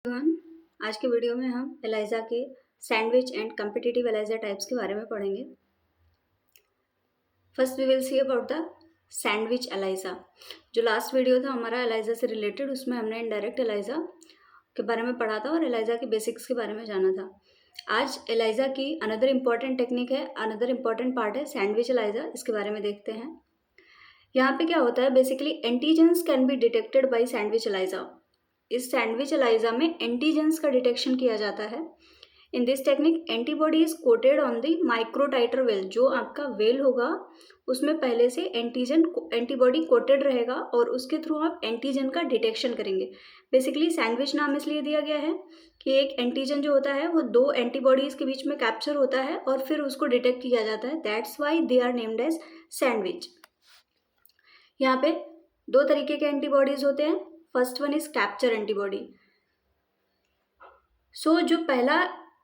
Everyone, आज के video में हम एलाइजा के sandwich and competitive ELISA types के बारे में पढ़ेंगे। First we will see about the sandwich ELISA. जो लास्ट वीडियो था हमारा एलाइजा से रिलेटेड, उसमें हमने इनडायरेक्ट एलाइजा के बारे में पढ़ा था और एलाइजा के बेसिक्स के बारे में जाना था। आज एलाइजा की अनदर इम्पॉर्टेंट टेक्निक है, अनदर इम्पॉर्टेंट पार्ट है सैंडविच एलाइजा। इसके बारे में देखते हैं। यहाँ पे क्या होता है, basically antigens can be detected by sandwich ELISA. इस सैंडविच एलाइजा में एंटीजेंस का डिटेक्शन किया जाता है। In this technique antibody is coated on the microtiter well. जो आपका वेल होगा उसमें पहले से एंटीबॉडी कोटेड रहेगा और उसके थ्रू आप एंटीजन का डिटेक्शन करेंगे। बेसिकली सैंडविच नाम इसलिए दिया गया है कि एक एंटीजन जो होता है वो दो एंटीबॉडीज के बीच में कैप्चर होता है और फिर उसको डिटेक्ट किया जाता है। That's why they are named as sandwich. यहाँ पे दो तरीके के एंटीबॉडीज होते हैं। First one is capture antibody. So जो पहला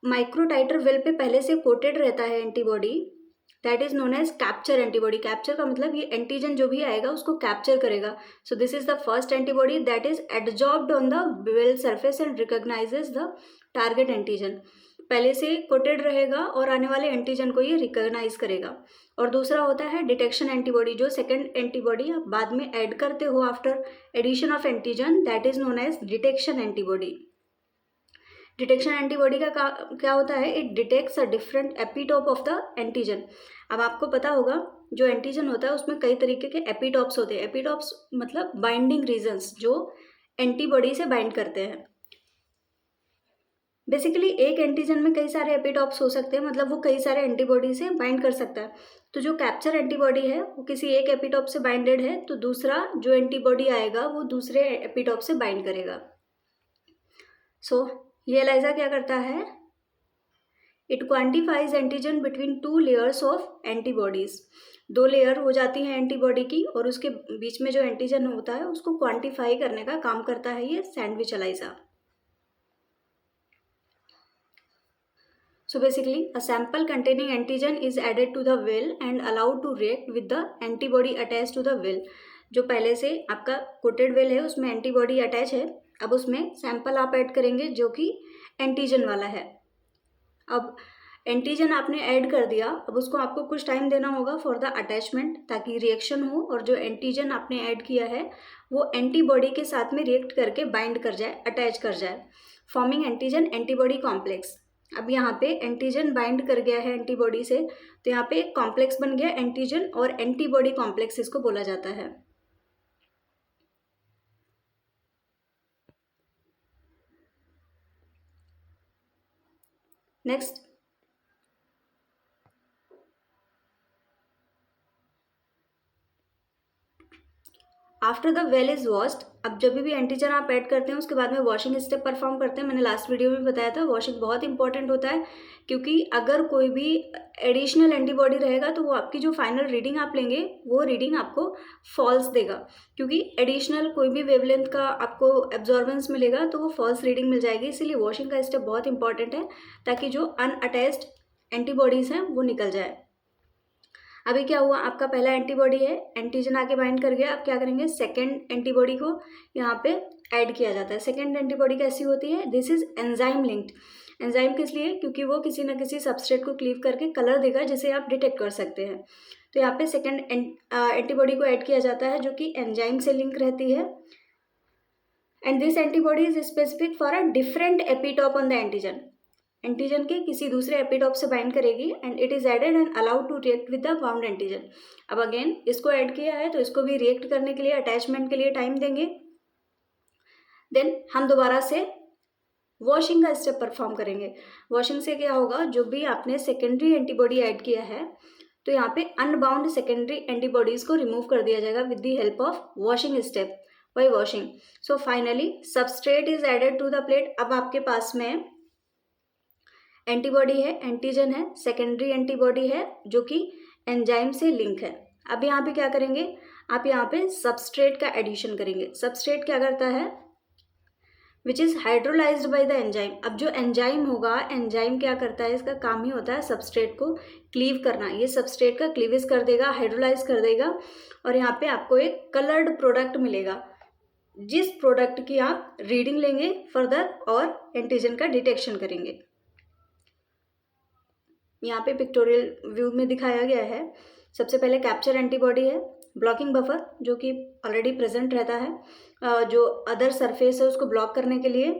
माइक्रोटाइटर वेल पे पहले से कोटेड रहता है antibody, that is known as capture antibody. Capture का मतलब ये एंटीजन जो भी आएगा उसको कैप्चर करेगा। So this is the first antibody that is adsorbed on the well surface and recognises the target antigen. पहले से कोटेड रहेगा और आने वाले एंटीजन को ये रिकॉग्नाइज करेगा। और दूसरा होता है डिटेक्शन एंटीबॉडी। जो सेकंड एंटीबॉडी आप बाद में ऐड करते हो after addition of antigen, that is known as detection antibody. Detection antibody का क्या होता है, it detects a different epitope of the antigen. अब आपको पता होगा जो एंटीजन होता है उसमें कई तरीके के एपिटॉप्स होते हैं। एपिटॉप्स मतलब बाइंडिंग रीजन्स जो एंटीबॉडी से बाइंड करते हैं। बेसिकली एक एंटीजन में कई सारे एपिटॉप्स हो सकते हैं, मतलब वो कई सारे एंटीबॉडी से बाइंड कर सकता है। तो जो कैप्चर एंटीबॉडी है वो किसी एक एपिटॉप से बाइंडेड है, तो दूसरा जो एंटीबॉडी आएगा वो दूसरे एपिटॉप से बाइंड करेगा। सो ये एलाइजा क्या करता है, it quantifies antigen between two layers of antibodies. दो लेयर हो जाती हैं एंटीबॉडी की और उसके बीच में जो एंटीजन होता है उसको क्वांटिफाई करने का काम करता है ये sandwich ELISA. So basically, a sample containing antigen is added to the well and allowed to react with the antibody attached to the well. जो पहले से आपका कोटेड वेल है उसमें एंटीबॉडी अटैच है, अब उसमें सैंपल आप ऐड करेंगे जो कि एंटीजन वाला है। अब एंटीजन आपने ऐड कर दिया, अब उसको आपको कुछ टाइम देना होगा फॉर द अटैचमेंट, ताकि रिएक्शन हो और जो एंटीजन आपने ऐड किया है वो एंटीबॉडी के साथ में रिएक्ट करके बाइंड कर जाए, अटैच कर जाए, फॉर्मिंग एंटीजन एंटीबॉडी कॉम्प्लेक्स। अब यहाँ पे एंटीजन बाइंड कर गया है एंटीबॉडी से, तो यहाँ पे एक कॉम्प्लेक्स बन गया एंटीजन और एंटीबॉडी कॉम्प्लेक्स इसको बोला जाता है। Next, after the well is washed. अब जब भी एंटीजन आप ऐड करते हैं उसके बाद में वॉशिंग स्टेप परफॉर्म करते हैं। मैंने लास्ट वीडियो में बताया था वॉशिंग बहुत इंपॉर्टेंट होता है, क्योंकि अगर कोई भी एडिशनल एंटीबॉडी रहेगा तो वो आपकी जो फाइनल रीडिंग आप लेंगे वो रीडिंग आपको फॉल्स देगा, क्योंकि एडिशनल कोई भी वेवलेंथ का आपको एब्जॉर्बेंस मिलेगा तो वो फॉल्स रीडिंग मिल जाएगी। इसीलिए वॉशिंग का स्टेप बहुत इंपॉर्टेंट है ताकि जो अनअटैच्ड एंटीबॉडीज़ हैं वो निकल जाए। अभी क्या हुआ, आपका पहला एंटीबॉडी है, एंटीजन आके बाइंड कर गया। अब क्या करेंगे, सेकेंड एंटीबॉडी को यहाँ पे ऐड किया जाता है। सेकेंड एंटीबॉडी कैसी होती है, this is enzyme linked. Enzyme किस लिए, क्योंकि वो किसी न किसी सबस्ट्रेट को क्लीव करके कलर देगा जिसे आप डिटेक्ट कर सकते हैं। तो यहाँ पे सेकेंड एंटीबॉडी को ऐड किया जाता है जो कि एंजाइम से लिंक रहती है। And this antibody is specific for a different epitope on the antigen. Antigen के किसी दूसरे एपिटॉप से बाइंड करेगी and it is added and allowed to react with the bound antigen. अब अगेन इसको ऐड किया है तो इसको भी रिएक्ट करने के लिए, अटैचमेंट के लिए टाइम देंगे। देन हम दोबारा से वॉशिंग का स्टेप परफॉर्म करेंगे। वॉशिंग से क्या होगा, जो भी आपने सेकेंडरी एंटीबॉडी ऐड किया है तो यहाँ पे अनबाउंड सेकेंडरी एंटीबॉडीज को रिमूव कर दिया जाएगा with the help of washing step by washing. So finally substrate is added to the plate. अब आपके पास में एंटीबॉडी है, एंटीजन है, सेकेंडरी एंटीबॉडी है जो कि एंजाइम से लिंक है। अब यहाँ पे क्या करेंगे, आप यहाँ पे सबस्ट्रेट का एडिशन करेंगे। सबस्ट्रेट क्या करता है, which is hydrolysed by the enzyme. अब जो एंजाइम होगा, एंजाइम क्या करता है, इसका काम ही होता है सबस्ट्रेट को क्लीव करना। ये सबस्ट्रेट का क्लीवेज कर देगा, हाइड्रोलाइज कर देगा और यहाँ पे आपको एक कलर्ड प्रोडक्ट मिलेगा। जिस प्रोडक्ट की आप रीडिंग लेंगे फर्दर और एंटीजन का डिटेक्शन करेंगे। यहाँ पे पिक्टोरियल व्यू में दिखाया गया है। सबसे पहले कैप्चर एंटीबॉडी है, ब्लॉकिंग बफर जो कि ऑलरेडी प्रेजेंट रहता है जो अदर सरफेस है उसको ब्लॉक करने के लिए।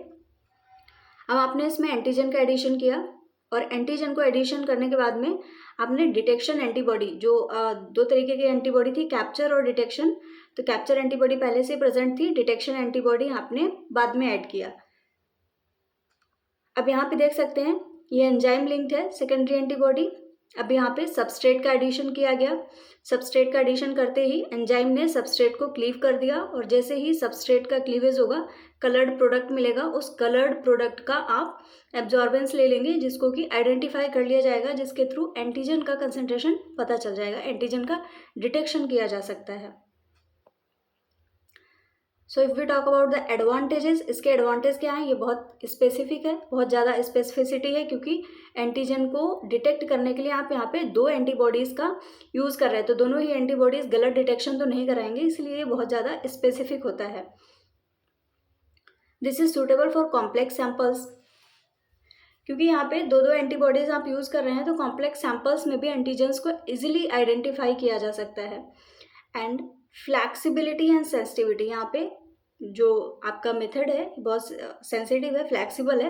अब आपने इसमें एंटीजन का एडिशन किया और एंटीजन को एडिशन करने के बाद में आपने डिटेक्शन एंटीबॉडी जो दो तरीके की एंटीबॉडी थी, कैप्चर और डिटेक्शन। तो कैप्चर एंटीबॉडी पहले से प्रेजेंट थी, डिटेक्शन एंटीबॉडी आपने बाद में ऐड किया। अब यहाँ पे देख सकते हैं ये एंजाइम लिंक्ड है सेकेंडरी एंटीबॉडी। अब यहाँ पे सबस्ट्रेट का एडिशन किया गया। सबस्ट्रेट का एडिशन करते ही एंजाइम ने सबस्ट्रेट को क्लीव कर दिया और जैसे ही सबस्ट्रेट का क्लीवेज होगा कलर्ड प्रोडक्ट मिलेगा। उस कलर्ड प्रोडक्ट का आप एब्जॉर्बेंस ले लेंगे जिसको कि आइडेंटिफाई कर लिया जाएगा, जिसके थ्रू एंटीजन का कंसंट्रेशन पता चल जाएगा, एंटीजन का डिटेक्शन किया जा सकता है। So if we talk about the advantages, इसके एडवांटेज क्या हैं? ये बहुत स्पेसिफिक है, बहुत ज़्यादा स्पेसिफिसिटी है क्योंकि एंटीजन को डिटेक्ट करने के लिए आप यहाँ पे दो एंटीबॉडीज़ का यूज़ कर रहे हैं, तो दोनों ही एंटीबॉडीज़ गलत डिटेक्शन तो नहीं कराएंगे, इसलिए ये बहुत ज़्यादा स्पेसिफिक होता है। This is suitable for complex samples, क्योंकि यहाँ पे दो दो एंटीबॉडीज़ आप यूज़ कर रहे हैं तो कॉम्प्लेक्स सैम्पल्स में भी एंटीजन्स को इजीली आइडेंटिफाई किया जा सकता है। एंड फ्लैक्सिबिलिटी एंड सेंसिटिविटी, यहाँ पे जो आपका मेथड है बहुत सेंसिटिव है, फ्लैक्सिबल है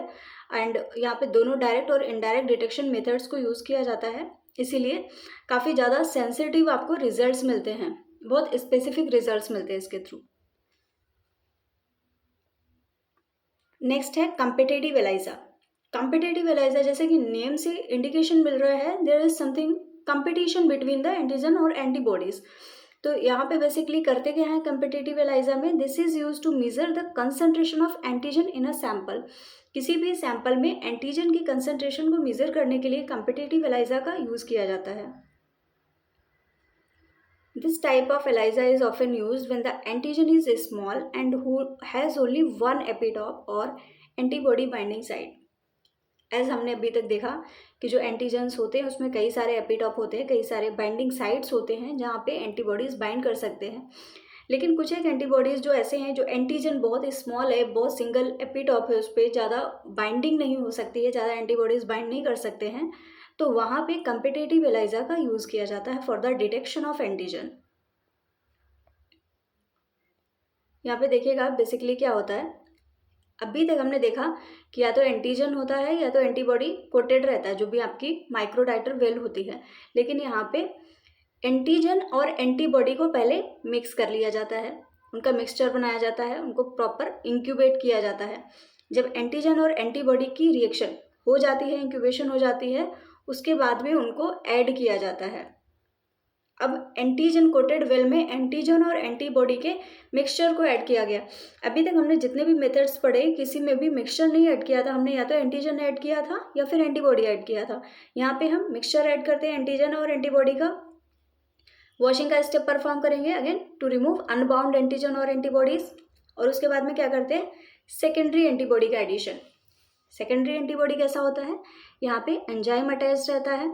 एंड यहाँ पे दोनों डायरेक्ट और इनडायरेक्ट डिटेक्शन मेथड्स को यूज़ किया जाता है, इसीलिए काफ़ी ज़्यादा सेंसिटिव आपको रिजल्ट्स मिलते हैं, बहुत स्पेसिफिक रिजल्ट्स मिलते हैं इसके थ्रू। नेक्स्ट है कम्पिटेटिव एलाइजा। कम्पिटेटिव एलाइजा जैसे कि नेम से इंडिकेशन मिल रहा है, there is something competition between the antigen और एंटीबॉडीज। तो यहाँ पे बेसिकली करते क्या है कम्पिटेटिव एलाइजा में, this is use to measure the concentration of antigen in a sample. किसी भी सैंपल में एंटीजन की कंसंट्रेशन को मेजर करने के लिए कम्पिटेटिव एलाइजा का यूज किया जाता है। This type of ELISA is often used when the antigen is small and who has only one epitope or antibody binding site. As हमने अभी तक देखा कि जो एंटीजन्स होते हैं उसमें कई सारे एपिटॉप होते हैं, कई सारे बाइंडिंग साइट्स होते हैं जहाँ पे एंटीबॉडीज़ बाइंड कर सकते हैं। लेकिन कुछ एक एंटीबॉडीज़ जो ऐसे हैं जो एंटीजन बहुत स्मॉल है, बहुत सिंगल एपिटॉप है, उस पर ज़्यादा बाइंडिंग नहीं हो सकती है, ज़्यादा एंटीबॉडीज़ बाइंड नहीं कर सकते हैं, तो वहाँ पे कम्पिटेटिव एलाइजा का यूज़ किया जाता है for the detection of antigen. यहाँ पे देखिएगा बेसिकली क्या होता है, अभी तक हमने देखा कि या तो एंटीजन होता है या तो एंटीबॉडी कोटेड रहता है, जो भी आपकी माइक्रोटाइटर वेल होती है। लेकिन यहाँ पे एंटीजन और एंटीबॉडी को पहले मिक्स कर लिया जाता है, उनका मिक्सचर बनाया जाता है, उनको प्रॉपर इंक्यूबेट किया जाता है। जब एंटीजन और एंटीबॉडी की रिएक्शन हो जाती है, इंक्यूबेशन हो जाती है, उसके बाद में उनको ऐड किया जाता है। अब एंटीजन कोटेड वेल में एंटीजन और एंटीबॉडी के मिक्सचर को ऐड किया गया। अभी तक हमने जितने भी मेथड्स पढ़े किसी में भी मिक्सचर नहीं ऐड किया था, हमने या तो एंटीजन ऐड किया था या फिर एंटीबॉडी ऐड किया था। यहाँ पे हम मिक्सचर ऐड करते हैं एंटीजन और एंटीबॉडी का। वॉशिंग का स्टेप परफॉर्म करेंगे again to remove unbound antigen और एंटीबॉडीज, और उसके बाद में क्या करते हैं सेकेंडरी एंटीबॉडी का एडिशन। सेकेंडरी एंटीबॉडी कैसा होता है, यहाँ पे एंजाइम अटैच रहता है।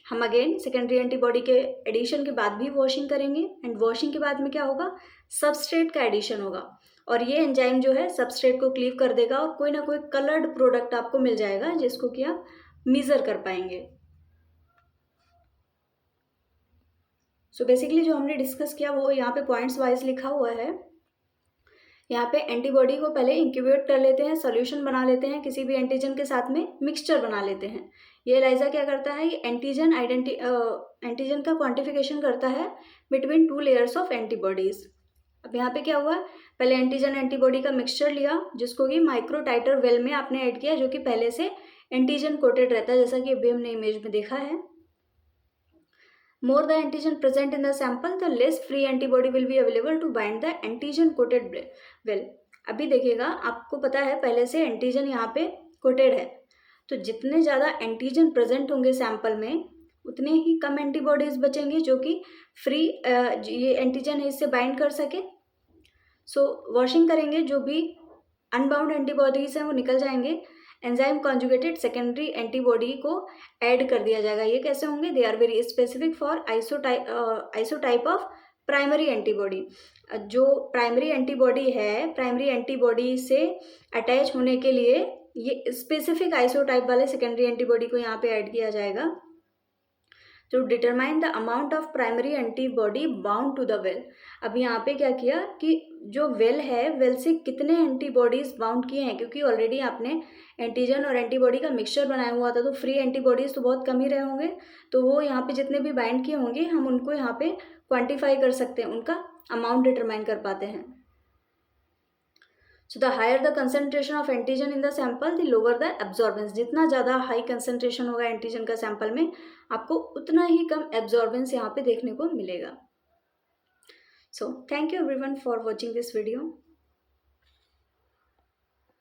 हम अगेन सेकेंडरी एंटीबॉडी के एडिशन के बाद भी वॉशिंग करेंगे एंड वॉशिंग के बाद में क्या होगा सबस्ट्रेट का एडिशन होगा, और ये एंजाइम जो है सबस्ट्रेट को क्लीव कर देगा और कोई ना कोई कलर्ड प्रोडक्ट आपको मिल जाएगा जिसको कि आप मेजर कर पाएंगे। सो बेसिकली जो हमने डिस्कस किया वो यहाँ पे पॉइंट्स वाइज लिखा हुआ है। यहाँ पे एंटीबॉडी को पहले इंक्यूबेट कर लेते हैं, सॉल्यूशन बना लेते हैं, किसी भी एंटीजन के साथ में मिक्सचर बना लेते हैं। ये एलाइजा क्या करता है, ये एंटीजन का क्वांटिफिकेशन करता है between two layers of antibodies. अब यहाँ पे क्या हुआ, पहले एंटीजन एंटीबॉडी का मिक्सचर लिया जिसको कि माइक्रोटाइटर वेल में आपने ऐड किया, जो कि पहले से एंटीजन कोटेड रहता है, जैसा कि अभी हमने इमेज में देखा है। More the antigen present in the sample, the less free antibody will be available to bind the antigen coated well. अभी देखिएगा आपको पता है पहले से एंटीजन यहाँ पे कोटेड है, तो जितने ज़्यादा एंटीजन प्रेजेंट होंगे सैंपल में उतने ही कम एंटीबॉडीज़ बचेंगे जो कि फ्री ये एंटीजन है इससे बाइंड कर सके। सो वॉशिंग करेंगे, जो भी अनबाउंड एंटीबॉडीज़ हैं वो निकल जाएंगे, एंजाइम कॉन्जुगेटेड सेकेंडरी एंटीबॉडी को ऐड कर दिया जाएगा। ये कैसे होंगे, they are very specific for isotype of primary antibody, जो प्राइमरी एंटीबॉडी है, प्राइमरी एंटीबॉडी से अटैच होने के लिए ये स्पेसिफिक आइसोटाइप वाले सेकेंडरी एंटीबॉडी को यहाँ पे ऐड किया जाएगा to determine the amount of primary antibody bound to the well। अब यहाँ पे क्या किया कि जो वेल है, वेल से कितने एंटीबॉडीज बाउंड किए हैं, क्योंकि ऑलरेडी आपने एंटीजन और एंटीबॉडी का मिक्सचर बनाया हुआ था, तो फ्री एंटीबॉडीज तो बहुत कम ही रहे होंगे, तो वो यहाँ पे जितने भी बाइंड किए होंगे हम उनको यहाँ पे क्वान्टिफाई कर सकते हैं, उनका अमाउंट डिटरमाइन कर पाते हैं। So the higher the concentration of antigen in the sample, the lower the absorbance। जितना ज़्यादा हाई कंसंट्रेशन होगा एंटीजन का सैंपल में, आपको उतना ही कम एब्जॉर्बेंस यहाँ पे देखने को मिलेगा। So thank you everyone for watching this video।